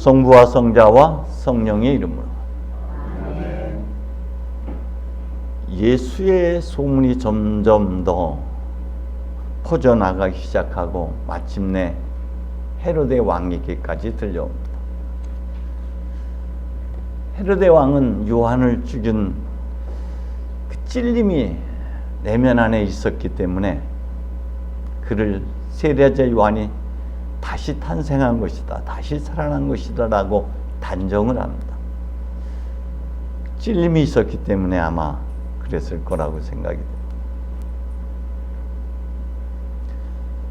성부와 성자와 성령의 이름으로. 예수의 소문이 점점 더 퍼져나가기 시작하고 마침내 헤로데 왕에게까지 들려옵니다. 헤로데 왕은 요한을 죽인 그 찔림이 내면 안에 있었기 때문에 그를 세례자 요한이 다시 탄생한 것이다, 다시 살아난 것이다 라고 단정을 합니다. 찔림이 있었기 때문에 아마 그랬을 거라고 생각이 됩니다.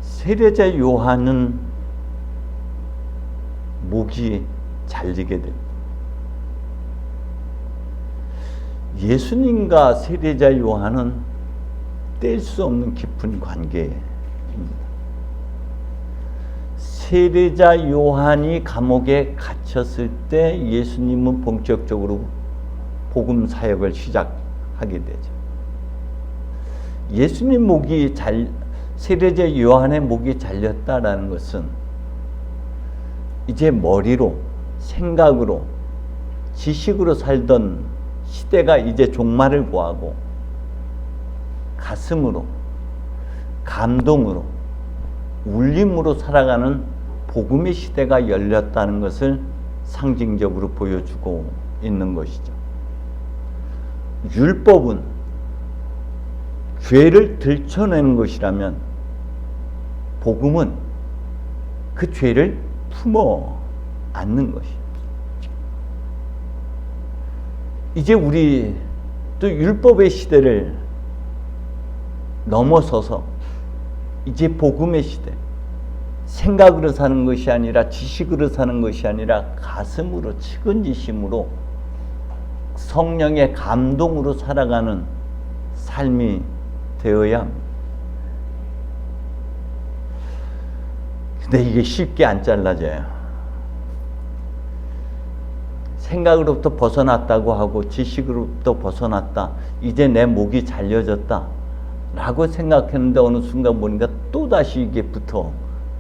세례자 요한은 목이 잘리게 됩니다. 예수님과 세례자 요한은 뗄 수 없는 깊은 관계입니다. 세례자 요한이 감옥에 갇혔을 때 예수님은 본격적으로 복음 사역을 시작하게 되죠. 예수님 세례자 요한의 목이 잘렸다라는 것은 이제 머리로, 생각으로, 지식으로 살던 시대가 이제 종말을 구하고 가슴으로, 감동으로, 울림으로 살아가는 복음의 시대가 열렸다는 것을 상징적으로 보여주고 있는 것이죠. 율법은 죄를 들춰내는 것이라면 복음은 그 죄를 품어 안는 것이에요. 이제 우리 또 율법의 시대를 넘어서서 이제 복음의 시대, 생각으로 사는 것이 아니라 지식으로 사는 것이 아니라 가슴으로, 측은지심으로, 성령의 감동으로 살아가는 삶이 되어야 합니다. 근데 이게 쉽게 안 잘라져요. 생각으로부터 벗어났다고 하고 지식으로부터 벗어났다, 이제 내 목이 잘려졌다 라고 생각했는데 어느 순간 보니까 또다시 이게 붙어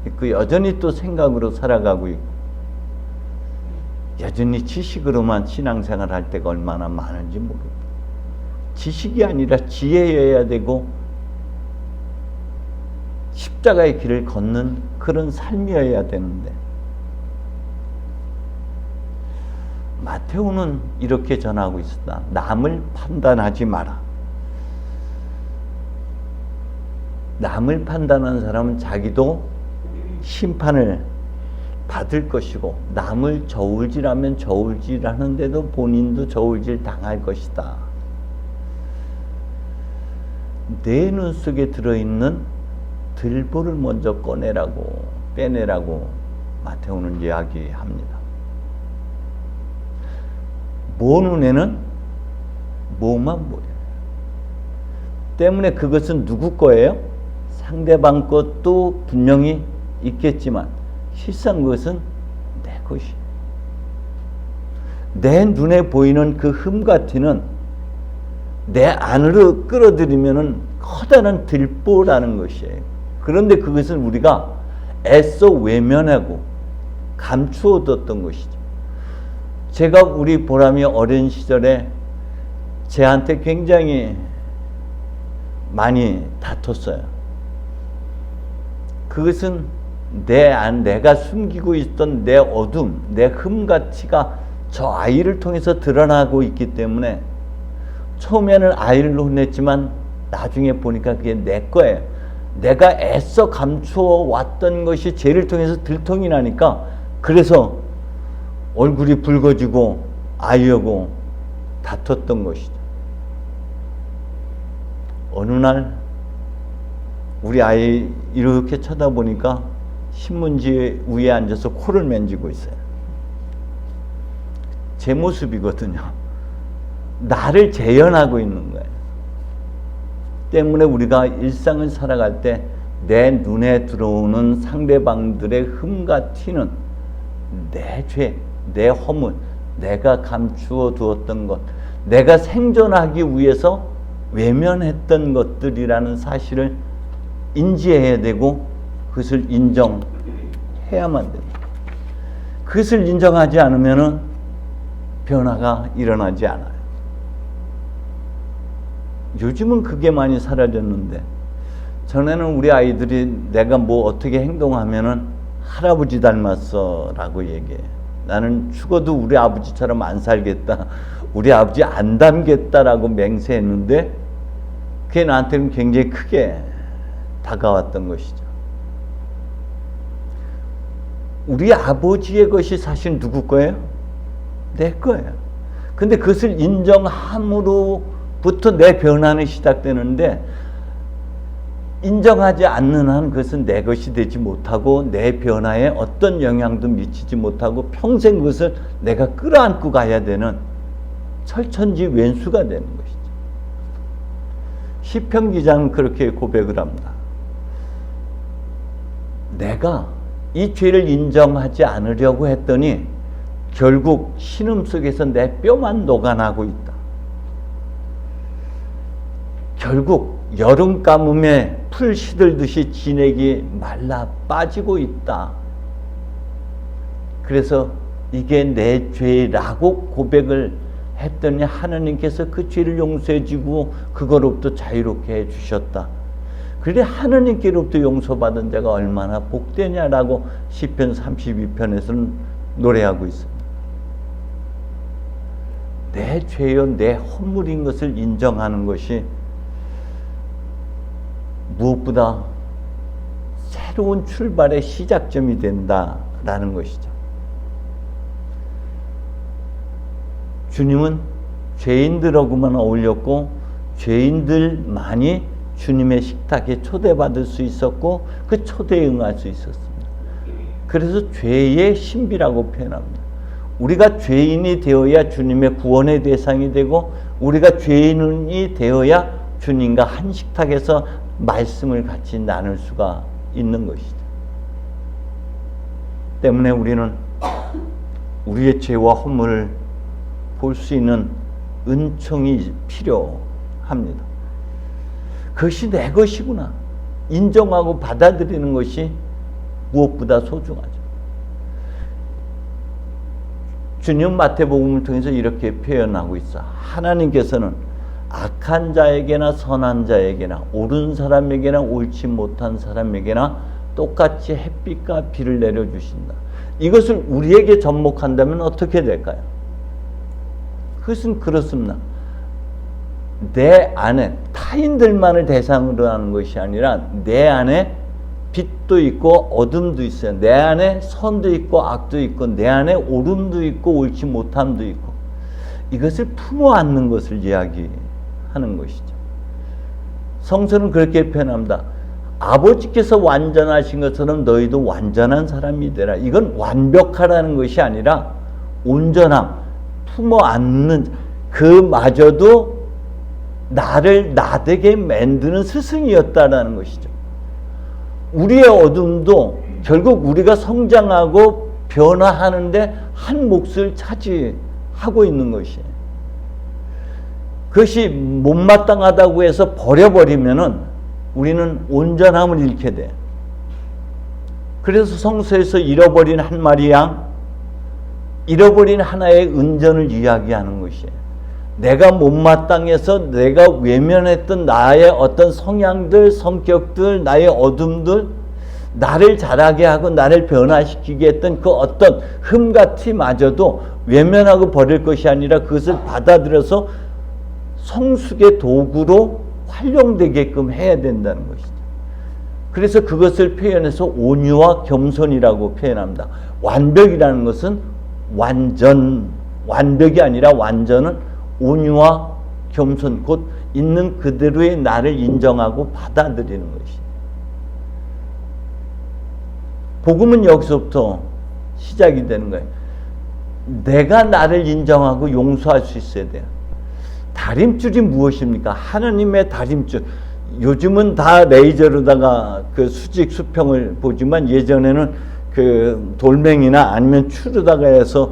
있고 여전히 또 생각으로 살아가고 있고 여전히 지식으로만 신앙생활 할 때가 얼마나 많은지 모르고, 지식이 아니라 지혜여야 되고 십자가의 길을 걷는 그런 삶이어야 되는데, 마태오는 이렇게 전하고 있었다. 남을 판단하지 마라. 남을 판단하는 사람은 자기도 심판을 받을 것이고, 남을 저울질하면 저울질하는데도 본인도 저울질 당할 것이다. 내 눈 속에 들어있는 들보를 먼저 빼내라고 마태오는 이야기합니다. 모 눈에는 뭐만 보여요. 때문에 그것은 누구 거예요? 상대방 것도 분명히 있겠지만 실상 그것은 내 것이에요. 내 눈에 보이는 그 흠과 티는 내 안으로 끌어들이면은 커다란 들보라는 것이에요. 그런데 그것을 우리가 애써 외면하고 감추어뒀던 것이죠. 제가 우리 보람이 어린 시절에 쟤한테 굉장히 많이 다퉜어요. 그것은 내가 숨기고 있던 내 어둠, 내 흠과 티가 저 아이를 통해서 드러나고 있기 때문에 처음에는 아이를 혼냈지만 나중에 보니까 그게 내 거예요. 내가 애써 감추어 왔던 것이 쟤를 통해서 들통이 나니까 그래서 얼굴이 붉어지고 아이하고 다퉜던 것이죠. 어느 날 우리 아이 이렇게 쳐다보니까 신문지 위에 앉아서 코를 만지고 있어요. 제 모습이거든요. 나를 재현하고 있는 거예요. 때문에 우리가 일상을 살아갈 때 내 눈에 들어오는 상대방들의 흠과 티는 내 죄, 내 허물, 내가 감추어 두었던 것, 내가 생존하기 위해서 외면했던 것들이라는 사실을 인지해야 되고 그것을 인정해야만 됩니다. 그것을 인정하지 않으면은 변화가 일어나지 않아요. 요즘은 그게 많이 사라졌는데, 전에는 우리 아이들이 내가 뭐 어떻게 행동하면은 할아버지 닮았어 라고 얘기해. 나는 죽어도 우리 아버지처럼 안 살겠다, 우리 아버지 안 닮겠다라고 맹세했는데 그게 나한테는 굉장히 크게 다가왔던 것이죠. 우리 아버지의 것이 사실 누구 거예요? 내 거예요. 근데 그것을 인정함으로부터 내 변화는 시작되는데, 인정하지 않는 한 그것은 내 것이 되지 못하고 내 변화에 어떤 영향도 미치지 못하고 평생 그것을 내가 끌어안고 가야 되는 철천지 왼수가 되는 것이죠. 시편 기자는 그렇게 고백을 합니다. 내가 이 죄를 인정하지 않으려고 했더니 결국 신음 속에서 내 뼈만 녹아나고 있다. 결국 여름 가뭄에 풀 시들듯이 진액이 말라 빠지고 있다. 그래서 이게 내 죄라고 고백을 했더니 하나님께서 그 죄를 용서해 주고 그거로부터 자유롭게 해 주셨다. 그래 하나님께로부터 용서받은 자가 얼마나 복되냐라고 시편 32편에서는 노래하고 있습니다. 내 죄요 내 허물인 것을 인정하는 것이 무엇보다 새로운 출발의 시작점이 된다라는 것이죠. 주님은 죄인들하고만 어울렸고 죄인들만이 주님의 식탁에 초대받을 수 있었고 그 초대에 응할 수 있었습니다. 그래서 죄의 신비라고 표현합니다. 우리가 죄인이 되어야 주님의 구원의 대상이 되고 우리가 죄인이 되어야 주님과 한 식탁에서 말씀을 같이 나눌 수가 있는 것이죠. 때문에 우리는 우리의 죄와 허물을 볼 수 있는 은총이 필요합니다. 그것이 내 것이구나 인정하고 받아들이는 것이 무엇보다 소중하죠. 주님 마태복음을 통해서 이렇게 표현하고 있어. 하나님께서는 악한 자에게나 선한 자에게나 옳은 사람에게나 옳지 못한 사람에게나 똑같이 햇빛과 비를 내려주신다. 이것을 우리에게 접목한다면 어떻게 될까요? 그것은 그렇습니다. 내 안에 타인들만을 대상으로 하는 것이 아니라 내 안에 빛도 있고 어둠도 있어요. 내 안에 선도 있고 악도 있고 내 안에 옳음도 있고 옳지 못함도 있고 이것을 품어 안는 것을 이야기하는 것이죠. 성서는 그렇게 표현합니다. 아버지께서 완전하신 것처럼 너희도 완전한 사람이 되라. 이건 완벽하라는 것이 아니라 온전함, 품어 안는 그마저도 나를 나되게 만드는 스승이었다라는 것이죠. 우리의 어둠도 결국 우리가 성장하고 변화하는데 한 몫을 차지하고 있는 것이에요. 그것이 못마땅하다고 해서 버려버리면은 우리는 온전함을 잃게 돼. 그래서 성서에서 잃어버린 한 마리 양, 잃어버린 하나의 은전을 이야기하는 것이에요. 내가 못마땅해서 내가 외면했던 나의 어떤 성향들, 성격들, 나의 어둠들, 나를 자라게 하고 나를 변화시키게 했던 그 어떤 흠과 티마저도 외면하고 버릴 것이 아니라 그것을 받아들여서 성숙의 도구로 활용되게끔 해야 된다는 것이죠. 그래서 그것을 표현해서 온유와 겸손이라고 표현합니다. 완벽이라는 것은 완벽이 아니라 완전은 온유와 겸손, 곧 있는 그대로의 나를 인정하고 받아들이는 것이. 복음은 여기서부터 시작이 되는 거예요. 내가 나를 인정하고 용서할 수 있어야 돼요. 다림줄이 무엇입니까? 하나님의 다림줄. 요즘은 다 레이저로다가 그 수직 수평을 보지만 예전에는 그 돌멩이나 아니면 추르다가 해서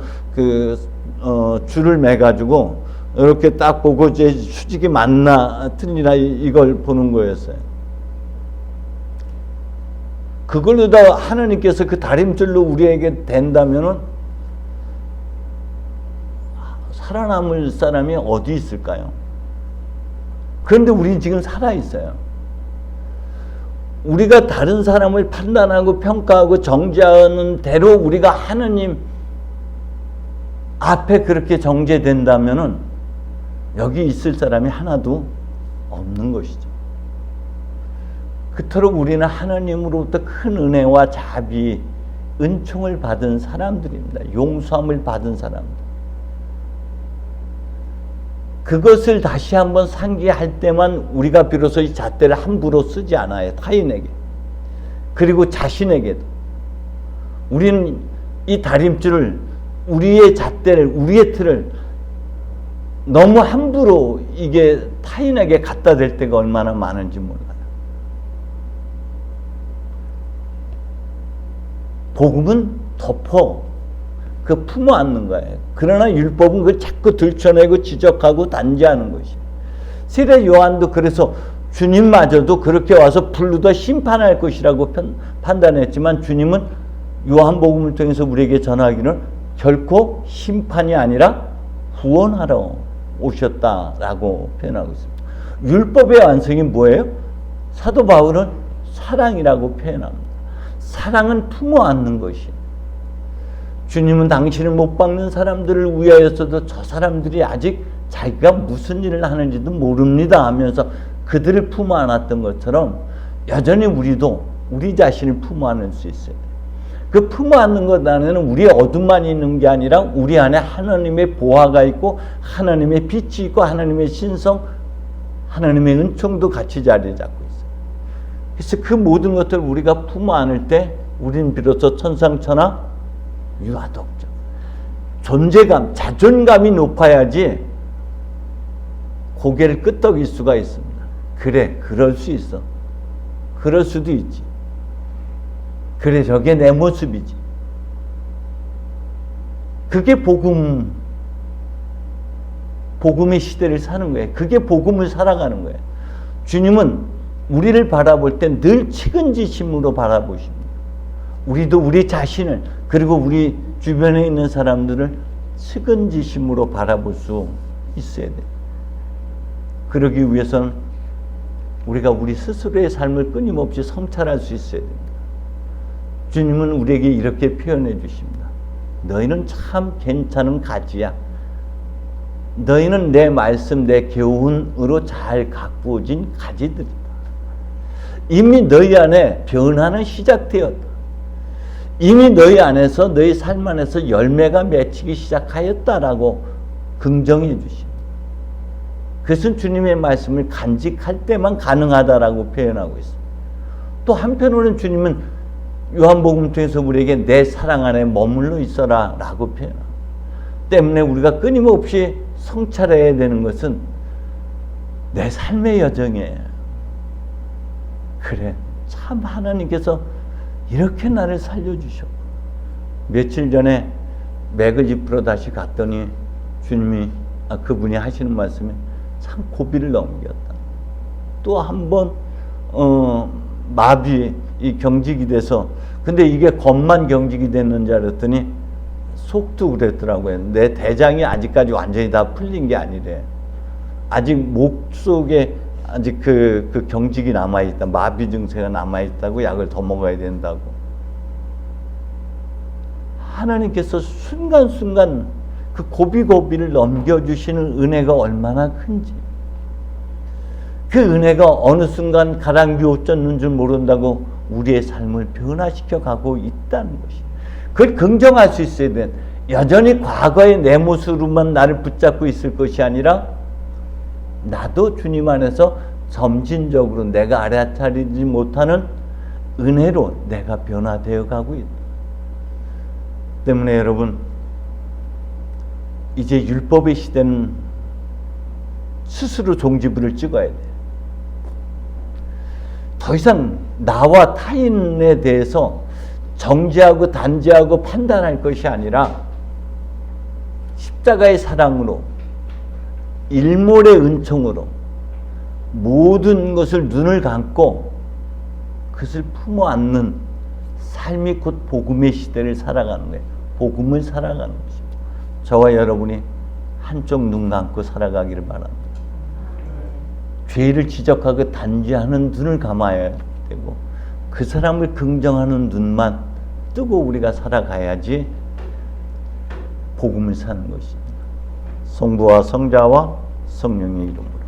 줄을 매가지고 이렇게 딱 보고 이제 수직이 맞나 틀리나 이걸 보는 거였어요. 그걸로 다 하나님께서 그 다림줄로 우리에게 된다면은 살아남을 사람이 어디 있을까요? 그런데 우리는 지금 살아있어요. 우리가 다른 사람을 판단하고 평가하고 정죄하는 대로 우리가 하느님 앞에 그렇게 정죄된다면은 여기 있을 사람이 하나도 없는 것이죠. 그토록 우리는 하나님으로부터 큰 은혜와 자비, 은총을 받은 사람들입니다. 용서함을 받은 사람들. 그것을 다시 한번 상기할 때만 우리가 비로소 이 잣대를 함부로 쓰지 않아요. 타인에게. 그리고 자신에게도. 우리는 이 다림줄을, 우리의 잣대를, 우리의 틀을 너무 함부로 이게 타인에게 갖다 댈 때가 얼마나 많은지 몰라요. 복음은 덮어 품어 안는 거예요. 그러나 율법은 그걸 자꾸 들춰내고 지적하고 단죄하는 것이에요. 세례 요한도 그래서 주님마저도 그렇게 와서 불르다 심판할 것이라고 판단했지만 주님은 요한복음을 통해서 우리에게 전하기를 결코 심판이 아니라 구원하러 오셨다라고 표현하고 있습니다. 율법의 완성이 뭐예요? 사도 바울은 사랑이라고 표현합니다. 사랑은 품어 안는 것이에요. 주님은 당신을 못 박는 사람들을 위하여서도 저 사람들이 아직 자기가 무슨 일을 하는지도 모릅니다 하면서 그들을 품어 안았던 것처럼 여전히 우리도 우리 자신을 품어 안을 수 있어요. 그 품어 안는 것 안에는 우리의 어둠만 있는 게 아니라 우리 안에 하나님의 보화가 있고 하나님의 빛이 있고 하나님의 신성, 하나님의 은총도 같이 자리 잡고 있어요. 그래서 그 모든 것들을 우리가 품어 안을 때 우리는 비로소 천상천하 유아독적 존재감, 자존감이 높아야지 고개를 끄덕일 수가 있습니다. 그래, 그럴 수 있어. 그럴 수도 있지. 그래, 저게 내 모습이지. 그게 복음의 시대를 사는 거예요. 그게 복음을 살아가는 거예요. 주님은 우리를 바라볼 때 늘 측은지심으로 바라보십니다. 우리도 우리 자신을 그리고 우리 주변에 있는 사람들을 측은지심으로 바라볼 수 있어야 돼요. 그러기 위해서는 우리가 우리 스스로의 삶을 끊임없이 성찰할 수 있어야 됩니다. 주님은 우리에게 이렇게 표현해 주십니다. 너희는 참 괜찮은 가지야. 너희는 내 말씀, 내 교훈으로 잘 가꾸어진 가지들이다. 이미 너희 안에 변화는 시작되었다. 이미 너희 안에서, 너희 삶 안에서 열매가 맺히기 시작하였다라고 긍정해 주십니다. 그것은 주님의 말씀을 간직할 때만 가능하다라고 표현하고 있습니다. 또 한편으로는 주님은 요한복음 통해서 우리에게 내 사랑 안에 머물러 있어라 라고 표현합니다. 때문에 우리가 끊임없이 성찰해야 되는 것은 내 삶의 여정이에요. 그래, 참 하나님께서 이렇게 나를 살려주셨고, 며칠 전에 맥을 짚으러 다시 갔더니 주님이 그분이 하시는 말씀에 참 고비를 넘겼다. 또 한 번 마비 이 경직이 돼서, 근데 이게 겉만 경직이 됐는 줄 알았더니 속도 그랬더라고요. 내 대장이 아직까지 완전히 다 풀린 게 아니래. 아직 목 속에 아직 그 경직이 남아있다. 마비 증세가 남아있다고 약을 더 먹어야 된다고. 하나님께서 순간순간 그 고비고비를 넘겨주시는 은혜가 얼마나 큰지, 그 은혜가 어느 순간 가랑비 옷 젖는 줄 모른다고 우리의 삶을 변화시켜 가고 있다는 것이, 그걸 긍정할 수 있어야 돼. 여전히 과거의 내 모습으로만 나를 붙잡고 있을 것이 아니라 나도 주님 안에서 점진적으로 내가 알아차리지 못하는 은혜로 내가 변화되어 가고 있다. 때문에 여러분, 이제 율법의 시대는 스스로 종지부를 찍어야 돼요. 더 이상 나와 타인에 대해서 정죄하고 단죄하고 판단할 것이 아니라 십자가의 사랑으로, 일몰의 은총으로 모든 것을 눈을 감고 그것을 품어 안는 삶이 곧 복음의 시대를 살아가는 거예요. 복음을 살아가는 것입니다. 저와 여러분이 한쪽 눈 감고 살아가기를 바랍니다. 죄를 지적하고 단죄하는 눈을 감아야 되고 그 사람을 긍정하는 눈만 뜨고 우리가 살아가야지 복음을 사는 것입니다. 성부와 성자와 성령의 이름으로.